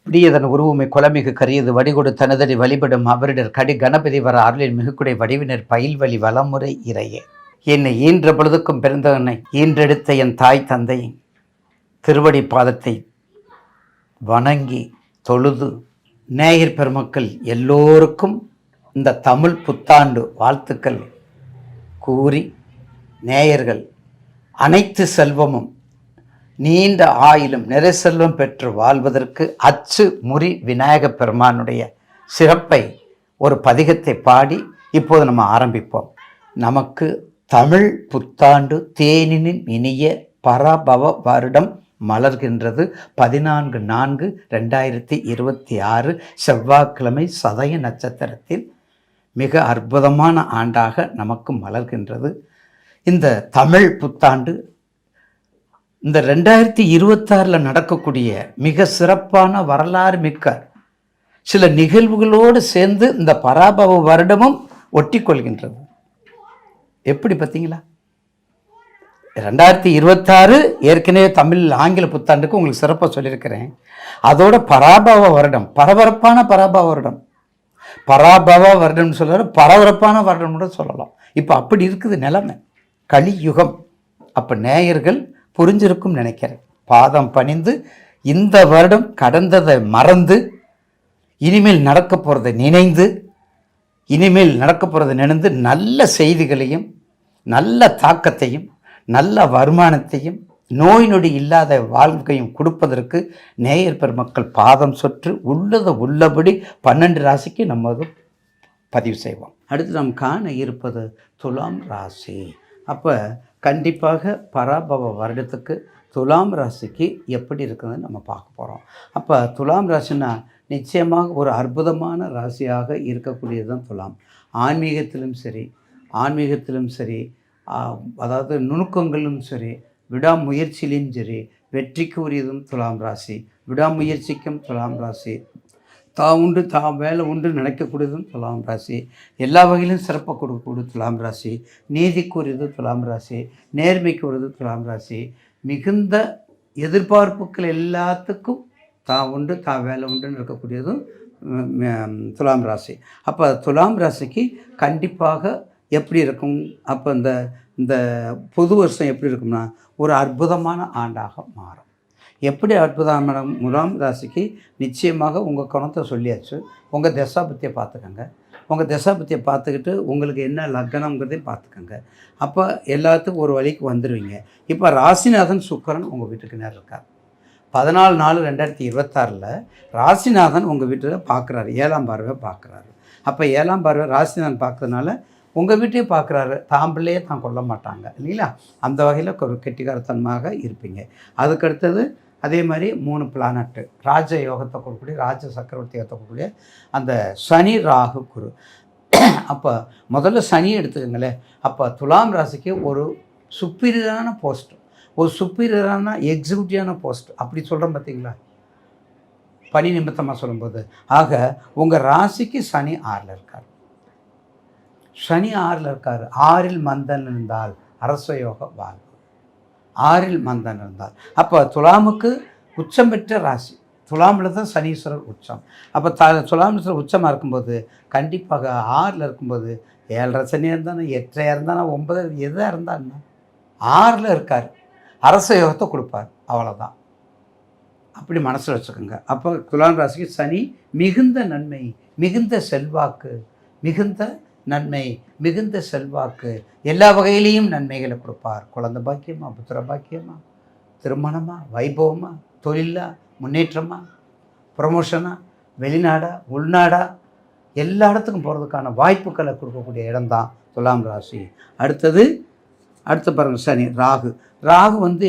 விடியதன் உருவமை குலமிகு கரியது வடிகொடு தனதடி வழிபடும் அவரிடர் கடி கணபதி வர அருளின் மிகுக்குடை வடிவினர் பயில்வழி வளமுறை இறையே. என்னை ஈன்ற பொழுதுக்கும் பிறந்தவனை ஈன்றெடுத்த என் தாய் தந்தை திருவடி பாதத்தை வணங்கி தொழுது நேயர் பெருமக்கள் எல்லோருக்கும் இந்த தமிழ் புத்தாண்டு வாழ்த்துக்கள் கூறி, நேயர்கள் அனைத்து செல்வமும் நீண்ட ஆயிலும் நிறை செல்வம் பெற்று வாழ்வதற்கு அச்சு முறி விநாயக பெருமானுடைய சிறப்பை ஒரு பதிகத்தை பாடி இப்போது நம்ம ஆரம்பிப்போம். நமக்கு தமிழ் புத்தாண்டு தேனினின் இனிய பராபவ வருடம் மலர்கின்றது. 14/4/2026 செவ்வாய்க்கிழமை சதய நட்சத்திரத்தில் மிக அற்புதமான ஆண்டாக நமக்கு மலர்கின்றது. இந்த தமிழ் புத்தாண்டு இந்த 2026 நடக்கக்கூடிய மிக சிறப்பான வரலாறு மிக்க சில நிகழ்வுகளோடு சேர்ந்து இந்த பராபவ வருடமும் ஒட்டி கொள்கின்றது. எப்படி பார்த்தீங்களா? 2026 ஏற்கனவே தமிழ் ஆங்கில புத்தாண்டுக்கு உங்களுக்கு சிறப்பாக சொல்லியிருக்கிறேன். அதோட பராபவ வருடம், பரபரப்பான பராபவ வருடம், பராபவ வருடம்னு சொல்ல பரபரப்பான வருடம் கூட சொல்லலாம். இப்போ அப்படி இருக்குது நிலைமை, கலியுகம். அப்போ நேயர்கள் புரிஞ்சிருக்கும் நினைக்கிறேன். பாதம் பணிந்து இந்த வருடம் கடந்ததை மறந்து இனிமேல் நடக்க போகிறதை நினைந்து நல்ல செய்திகளையும் நல்ல தாக்கத்தையும் நல்ல வருமானத்தையும் நோய் நொடி இல்லாத வாழ்க்கையும் கொடுப்பதற்கு நேயர் பெருமக்கள் பாதம் சொற்று உள்ளபடி 12 ராசிக்கு நம்ம பதிவு செய்வோம். அடுத்து நாம் காண இருப்பது துலாம் ராசி. அப்போ கண்டிப்பாக பராபவ வருடத்துக்கு துலாம் ராசிக்கு எப்படி இருக்குதுன்னு நம்ம பார்க்க போகிறோம். அப்போ துலாம் ராசினா நிச்சயமாக ஒரு அற்புதமான ராசியாக இருக்கக்கூடியது தான் துலாம். ஆன்மீகத்திலும் சரி, அதாவது நுணுக்கங்களும் சரி, விடாமுயற்சியிலும் சரி, வெற்றிக்கு உரியதும் துலாம் ராசி. விடாமுயற்சிக்கும் துலாம் ராசி, தான் வேலை உண்டு நினைக்கக்கூடியதும் துலாம் ராசி. எல்லா வகையிலும் சிறப்பாக கொடுக்கக்கூடிய துலாம் ராசி. நீதிக்குரியது துலாம் ராசி. நேர்மைக்கு உரியது துலாம் ராசி. மிகுந்த எதிர்பார்ப்புகள் எல்லாத்துக்கும் தான் வேலை உண்டுன்னு இருக்கக்கூடியதும் துலாம் ராசி. அப்போ துலாம் ராசிக்கு கண்டிப்பாக எப்படி இருக்கும்? அப்போ இந்த புது வருஷம் எப்படி இருக்கும்னா ஒரு அற்புதமான ஆண்டாக மாறும். எப்படி அற்புதமான துலாம் ராசிக்கு நிச்சயமாக உங்கள் கணத்தை சொல்லியாச்சு. உங்கள் தசாபத்தியை பார்த்துக்கோங்க. உங்கள் தசாபத்தியை பார்த்துக்கிட்டு உங்களுக்கு என்ன லக்னங்கிறதையும் பார்த்துக்கோங்க. அப்போ எல்லாத்துக்கும் ஒரு வழிக்கு வந்துடுவீங்க. இப்போ ராசிநாதன் சுக்கிரன் உங்கள் வீட்டுக்கு நேரம் இருக்கார். 14/4/2026 ராசிநாதன் உங்கள் வீட்டில் பார்க்குறாரு, 7ஆம் பார்வை பார்க்குறாரு. அப்போ 7ஆம் பார்வை ராசிநாதன் பார்க்கறதுனால உங்கள் வீட்டையே பார்க்குறாரு. தாம்பிள்ளையே தான் கொல்ல மாட்டாங்க இல்லைங்களா? அந்த வகையில் ஒரு கெட்டிக்காரத்தனமாக இருப்பீங்க. அதுக்கடுத்தது அதே மாதிரி 3 பிளானட்டு ராஜ யோகத்தை கொடுக்கக்கூடிய, ராஜ சக்கரவர்த்தி யோகத்தை கொடுக்கக்கூடிய அந்த சனி, ராகு, குரு. அப்போ முதல்ல சனி எடுத்துக்கங்களேன். அப்போ துலாம் ராசிக்கு ஒரு சுப்பீரியரான போஸ்ட், ஒரு சுப்பீரியரான எக்ஸிக்யூட்டிவான போஸ்ட் அப்படி சொல்கிறோம் பார்த்தீங்களா, பணி நிமித்தமாக சொல்லும்போது. ஆக உங்கள் ராசிக்கு சனி 6ல் இருக்கார். சனி 6ல் இருக்கார். 6ல் மந்தன் இருந்தால் அரச யோக வாழ்வு. 6ல் மந்தன் இருந்தால் அப்போ துலாமுக்கு உச்சம் பெற்ற ராசி. துலாமில் தான் சனீஸ்வரர் உச்சம். அப்போ துலாமீஸ்வரர் உச்சமாக இருக்கும்போது கண்டிப்பாக 6ல் இருக்கும்போது 7.5 சனியாக இருந்தாலும் 8 இருந்தாலும் 9 எதாக இருந்தாலும் 6ல் இருக்கார். அரச யோகத்தை கொடுப்பார். அவ்வளோதான். அப்படி மனசில் வச்சுக்கோங்க. அப்போ துலாம் ராசிக்கு சனி மிகுந்த நன்மை, மிகுந்த செல்வாக்கு, மிகுந்த நன்மை, மிகுந்த செல்வாக்கு, எல்லா வகையிலையும் நன்மைகளை கொடுப்பார். குழந்தை பாக்கியமா, புத்திர பாக்கியமா, திருமணமா, வைபவமா, தொழிலா, முன்னேற்றமா, ப்ரமோஷனா, வெளிநாடா, உள்நாடா, எல்லா இடத்துக்கும் போகிறதுக்கான வாய்ப்புகளை கொடுக்கக்கூடிய இடம்தான் துலாம் ராசி. அடுத்து பாருங்கள் சனி. ராகு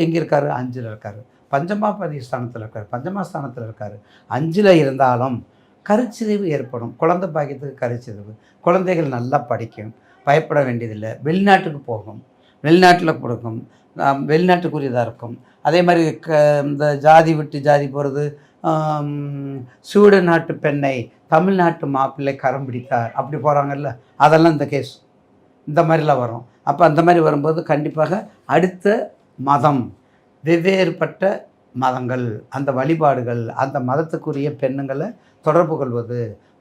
எங்கே இருக்கார்? 5ல் இருக்கார். பஞ்சமாபதி ஸ்தானத்தில் இருக்கார். பஞ்சமஸ்தானத்தில் இருக்கார். 5ல் இருந்தாலும் கருச்சிதைவு ஏற்படும். குழந்தை பாக்கியத்துக்கு கருச்சிதைவு. குழந்தைகள் நல்லா படிக்கும், பயப்பட வேண்டியதில்லை. வெளிநாட்டுக்கு போகும், வெளிநாட்டில் கொடுக்கும், வெளிநாட்டுக்குரியதாக இருக்கும். அதே மாதிரி இந்த ஜாதி விட்டு ஜாதி போகிறது, ஸ்வீடன் நாட்டு பெண்ணை தமிழ்நாட்டு மாப்பிள்ளை கரம் பிடித்தார் அப்படி போகிறாங்கல்ல, அதெல்லாம் இந்த கேஸ் இந்த மாதிரிலாம் வரும். அப்போ அந்த மாதிரி வரும்போது கண்டிப்பாக அடுத்த மதம், வெவ்வேறுபட்ட மதங்கள், அந்த வழிபாடுகள், அந்த மதத்துக்குரிய பெண்ணுங்களை தொடர்பு கொள்வது,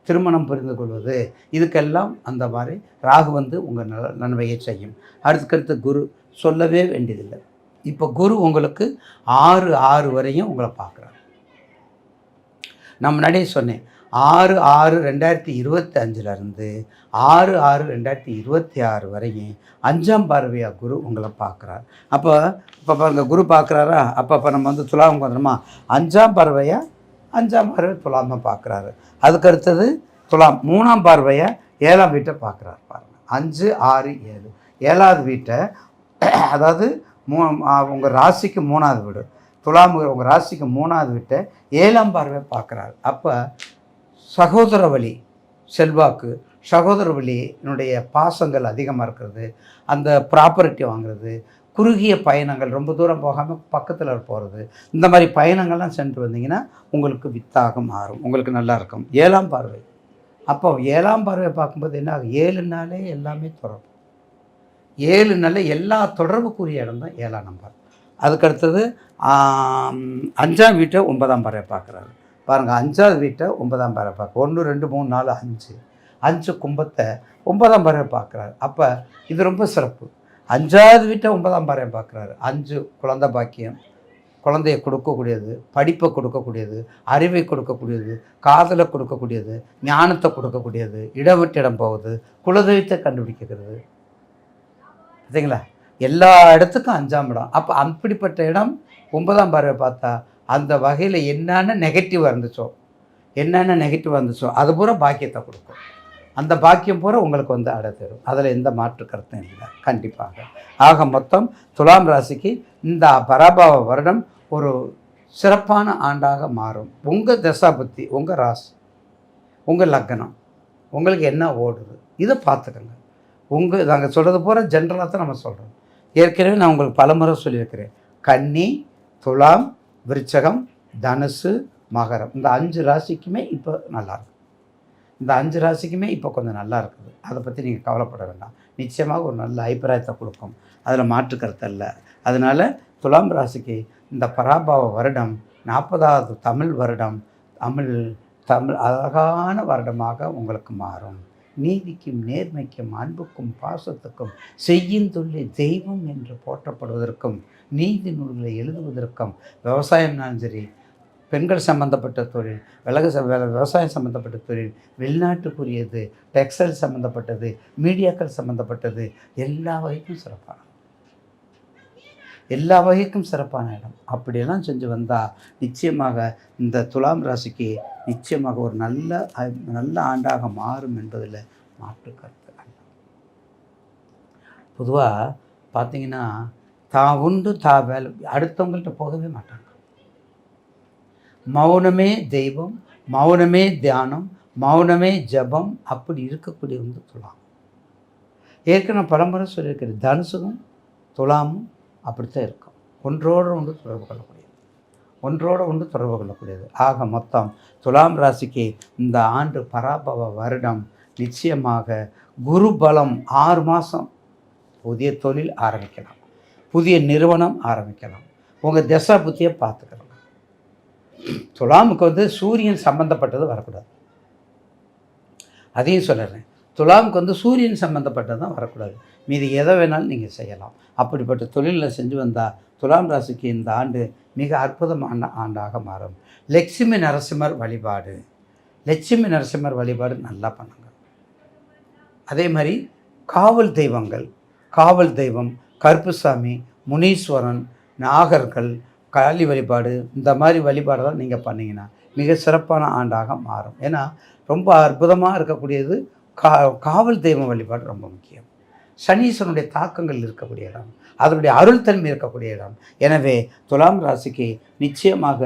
திருமணம் புரிந்து கொள்வது, இதுக்கெல்லாம் அந்த மாதிரி ராகு வந்து உங்கள் நன்மையை செய்யும். அதுக்கடுத்து குரு சொல்லவே வேண்டியதில்லை. இப்போ குரு உங்களுக்கு 6 வரையும் உங்களை பார்க்குறாரு. நான் முன்னாடியே சொன்னேன், 6/6/2025 6/6/2026 வரையும் 5ஆம் பார்வையாக குரு உங்களை பார்க்குறார். அப்போ பாருங்கள், குரு பார்க்குறாரா? அப்போ நம்ம வந்து துலாமுக்கு வந்துடுமா? 5ஆம் பார்வையாக 5ஆம் பார்வை துலாமை பார்க்குறாரு. அதுக்கு அடுத்தது துலாம் 3ஆம் பார்வையாக 7ஆம் வீட்டை பார்க்குறாரு. பாருங்கள், 5, 6, 7 7வது வீட்டை, அதாவது உங்கள் ராசிக்கு 3வது வீடு, துலாம் உங்கள் ராசிக்கு 3வது வீட்டை 7ஆம் பார்வை பார்க்குறாரு. அப்போ சகோதர வழி செல்வாக்கு, சகோதர வழியினுடைய பாசங்கள் அதிகமாக இருக்கிறது, அந்த ப்ராப்பர்ட்டி வாங்குறது, குறுகிய பயணங்கள், ரொம்ப தூரம் போகாமல் பக்கத்தில் போகிறது, இந்த மாதிரி பயணங்கள்லாம் சென்று வந்தீங்கன்னா உங்களுக்கு வித்தாக மாறும், உங்களுக்கு நல்லா இருக்கும். 7ஆம் பார்வை, அப்போ 7ஆம் பார்வை பார்க்கும்போது என்ன ஆகும்? 7 நாளே எல்லாமே தொடர்பு, 7 நாளில் எல்லா தொடர்புக்குரிய இடம் தான் 7ஆம் நம்பர். அதுக்கடுத்தது 5ஆம் வீட்டை 9ஆம் பார்வை பார்க்குறாரு. பாருங்கள், 5வது வீட்டை 9ஆம் பார்வை பார்க்க 1, 2, 3, 4, 5 கும்பத்தை 9ஆம் பார்வை பார்க்குறாரு. அப்போ இது ரொம்ப சிறப்பு. 5வது வீட்டை 9ஆம் பார்வை பார்க்குறாரு. 5 குழந்தை பாக்கியம், குழந்தையை கொடுக்கக்கூடியது, படிப்பை கொடுக்கக்கூடியது, அறிவை கொடுக்கக்கூடியது, காதலை கொடுக்கக்கூடியது, ஞானத்தை கொடுக்கக்கூடியது, இடம் விட்டு இடம் போகுது, குலதெய்வத்தை கண்டுபிடிக்கிறது, சரிங்களா? எல்லா இடத்துக்கும் 5ஆம் இடம். அப்போ அப்படிப்பட்ட இடம் 9ஆம் பார்வை பார்த்தா அந்த வகையில் என்னென்ன நெகட்டிவாக இருந்துச்சோ அது பூரா பாக்கியத்தை கொடுக்கும். அந்த பாக்கியம் பூரா உங்களுக்கு வந்து அடைத்தரும். அதில் எந்த மாற்று கருத்தும் இல்லை, கண்டிப்பாக. ஆக மொத்தம் துலாம் ராசிக்கு இந்த பராபவ வருடம் ஒரு சிறப்பான ஆண்டாக மாறும். உங்கள் தசாபுத்தி, உங்கள் ராசி, உங்கள் லக்னம், உங்களுக்கு என்ன ஓடுது இதை பார்த்துக்கங்க. நாங்கள் சொல்கிறது பூரா ஜென்ரலாக தான் நம்ம சொல்கிறோம். ஏற்கனவே நான் உங்களுக்கு பலமுறை சொல்லியிருக்கிறேன். கன்னி, துலாம், விருச்சகம், தனுசு, மகரம், இந்த 5 ராசிக்குமே இப்போ நல்லாயிருக்கு. இந்த 5 ராசிக்குமே இப்போ கொஞ்சம் நல்லா இருக்குது. அதை பற்றி நீங்கள் கவலைப்பட வேண்டாம். நிச்சயமாக ஒரு நல்ல அபிப்பிராயத்தை கொடுக்கும், அதில் மாற்று கருத்து இல்லை. அதனால் துலாம் ராசிக்கு இந்த பராபவ வருடம் 40வது தமிழ் வருடம், தமிழ் அழகான வருடமாக உங்களுக்கு மாறும். நீதிக்கும் நேர்மைக்கும் அன்புக்கும் பாசத்துக்கும் செய்யும் தொழில் தெய்வம் என்று போற்றப்படுவதற்கும், நீதி நூல்களை எழுதுவதற்கும், விவசாயம்னாலும் சரி, பெண்கள் சம்மந்தப்பட்ட தொழில், விவசாயம் சம்மந்தப்பட்ட தொழில், வெளிநாட்டுக்குரியது, டெக்ஸ்டைல் சம்மந்தப்பட்டது, மீடியாக்கள் சம்மந்தப்பட்டது, எல்லா வகைக்கும் சிறப்பான இடம். அப்படியெல்லாம் செஞ்சு வந்தால் நிச்சயமாக இந்த துலாம் ராசிக்கு நிச்சயமாக ஒரு நல்ல ஆண்டாக மாறும் என்பதில் மாற்று கருத்து அல்ல. பொதுவாக பார்த்தீங்கன்னா, தான் உண்டு தான் வேலை, அடுத்தவங்கள்ட்ட போகவே மாட்டாங்க. மௌனமே தெய்வம், மௌனமே தியானம், மௌனமே ஜபம், அப்படி இருக்கக்கூடிய வந்து துலாம். ஏற்கனவே பலமுறை சொல்லியிருக்கிறேன், தனுசும் துலாமும் அப்படித்தான் இருக்கும். ஒன்றோடு ஒன்று தொடர்பு கொள்ளக்கூடியது. ஆக மொத்தம் துலாம் ராசிக்கு இந்த ஆண்டு பராபவ வருடம் நிச்சயமாக குரு பலம் 6 மாதம் புதிய தொழில் ஆரம்பிக்கலாம், புதிய நிறுவனம் ஆரம்பிக்கலாம். உங்கள் தசா புத்தியை பார்த்துக்கலாம். துலாமுக்கு வந்து சூரியன் சம்மந்தப்பட்டது வரக்கூடாது, அதையும் சொல்லிடுறேன். துலாமுக்கு வந்து சூரியன் சம்மந்தப்பட்டது தான் வரக்கூடாது. மீதி எதை வேணாலும் நீங்கள் செய்யலாம். அப்படிப்பட்ட தொழிலில் செஞ்சு வந்தால் துலாம் ராசிக்கு இந்த ஆண்டு மிக அற்புதமான ஆண்டாக மாறும். லட்சுமி நரசிம்மர் வழிபாடு நல்லா பண்ணுங்க. அதே மாதிரி காவல் தெய்வம் கருப்புசாமி, முனீஸ்வரன், நாகர்கள், காளி வழிபாடு, இந்த மாதிரி வழிபாடெல்லாம் நீங்கள் பண்ணிங்கன்னா மிக சிறப்பான ஆண்டாக மாறும். ஏன்னா ரொம்ப அற்புதமாக இருக்கக்கூடியது காவல் தெய்வம் வழிபாடு ரொம்ப முக்கியம். சனீஸ்வரனுடைய தாக்கங்கள் இருக்கக்கூடிய இடம், அதனுடைய அருள் தன்மை இருக்கக்கூடிய இடம். எனவே துலாம் ராசிக்கு நிச்சயமாக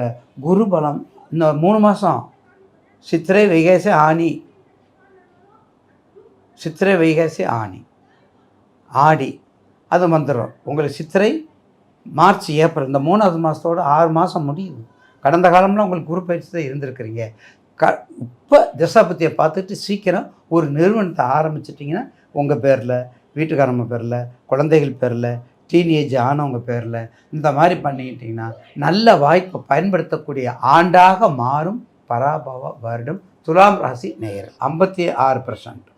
குரு பலம் இந்த 3 மாதம் சித்திரை வைகாசி ஆடி அது வந்துடும். உங்களுக்கு சித்திரை, மார்ச், ஏப்ரல் இந்த 3வது மாதத்தோடு 6 மாதம் முடியுது. கடந்த காலம்லாம் உங்களுக்கு குரு பயிற்சி தான் இருந்திருக்கிறீங்க. இப்போ தசாபத்தியை பார்த்துட்டு சீக்கிரம் ஒரு நிறுவனத்தை ஆரம்பிச்சிட்டிங்கன்னா உங்கள் பேரில், வீட்டுக்காரಮ್ಮ பேரில், குழந்தைகள் பேரில், டீனேஜ் ஆனவங்க பேரில் இந்த மாதிரி பண்ணிக்கிட்டிங்கன்னா நல்ல வாய்ப்பை பயன்படுத்தக்கூடிய ஆண்டாக மாறும் பராபவ வருடம் துலாம் ராசி நேயர் 56%.